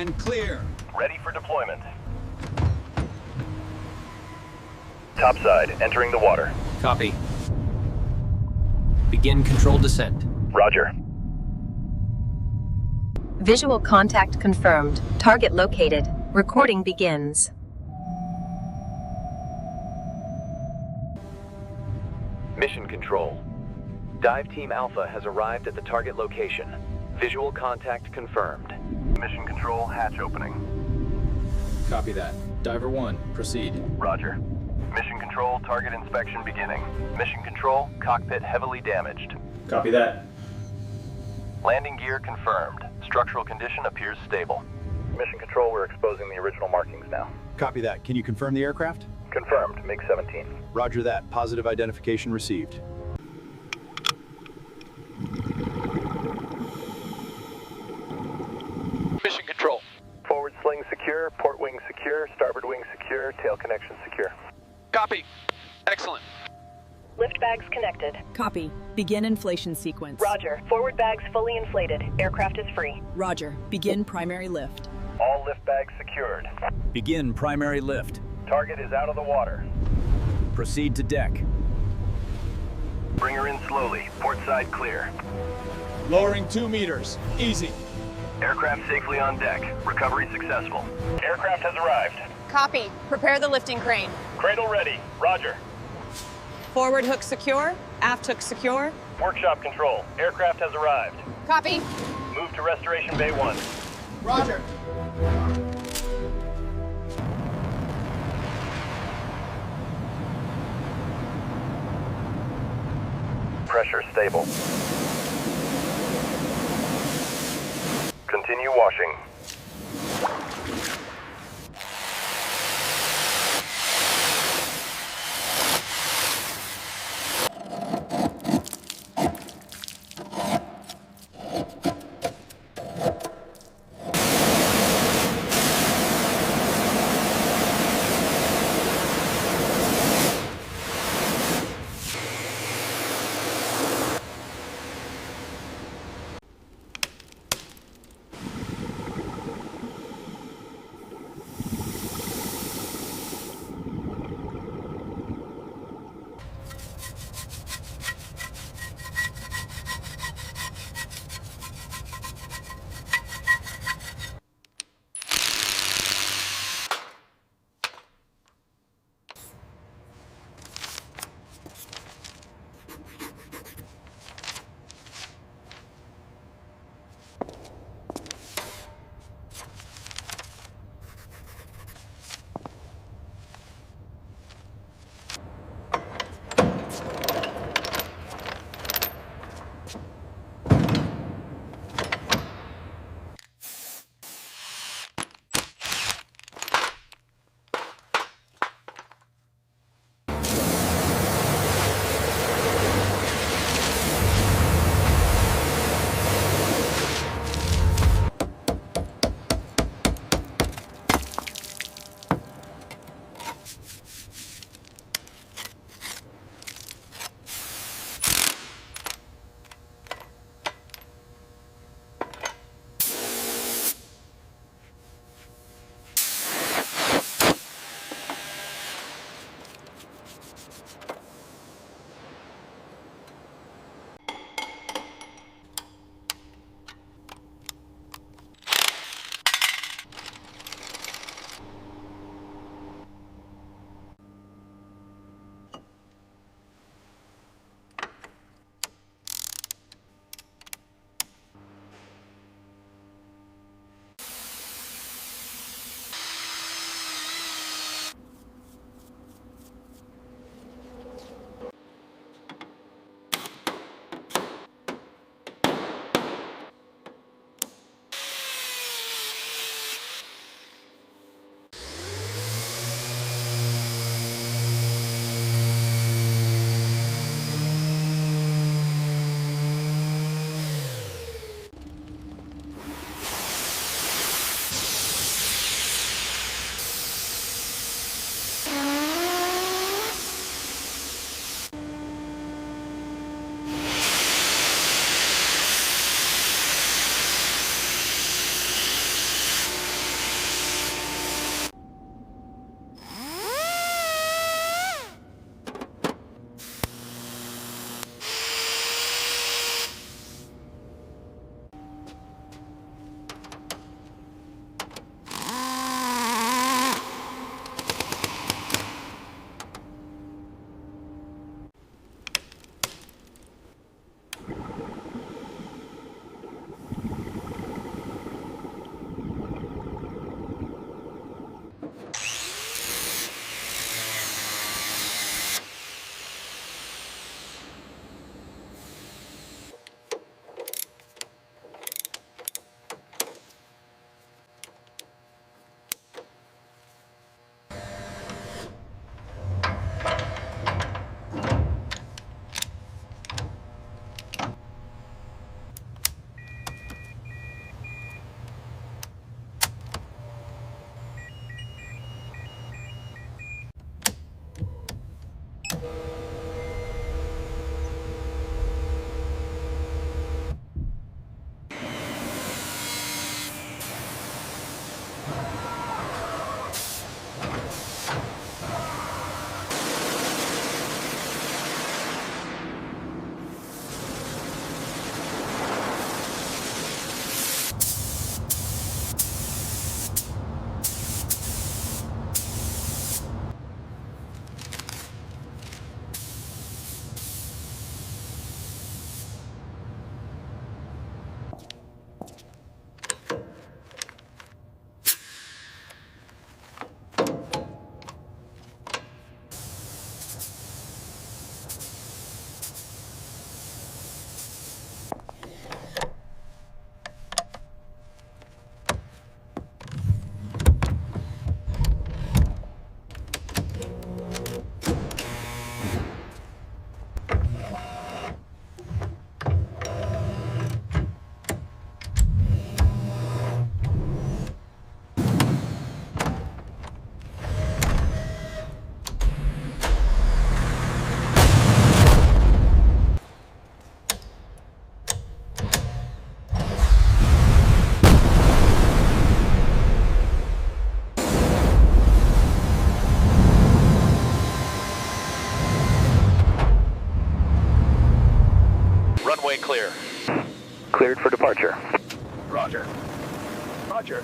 and clear. Ready for deployment. Topside, entering the water. Copy. Begin controlled descent. Roger. Visual contact confirmed. Target located. Recording begins. Mission Control. Dive Team Alpha has arrived at the target location. Visual contact confirmed. Mission Control, hatch opening. Copy that. Diver 1, proceed. Roger. Mission Control, target inspection beginning. Mission Control, cockpit heavily damaged. Copy that. Landing gear confirmed. Structural condition appears stable. Mission Control, we're exposing the original markings now. Copy that. Can you confirm the aircraft? Confirmed, MiG-17. Roger that. Positive identification received. Mission Control. Forward sling secure, port wing secure, starboard wing secure, tail connection secure. Copy. Excellent. Lift bags connected. Copy. Begin inflation sequence. Roger. Forward bags fully inflated. Aircraft is free. Roger. Begin primary lift. All lift bags secured. Begin primary lift. Target is out of the water. Proceed to deck. Bring her in slowly. Port side clear. Lowering 2 meters. Easy. Aircraft safely on deck. Recovery successful. Aircraft has arrived. Copy. Prepare the lifting crane. Cradle ready. Roger. Forward hook secure. Aft hook secure. Workshop control. Aircraft has arrived. Copy. Move to Restoration Bay 1. Roger. Pressure stable. Continue washing. clear. Cleared for departure. Roger. Roger.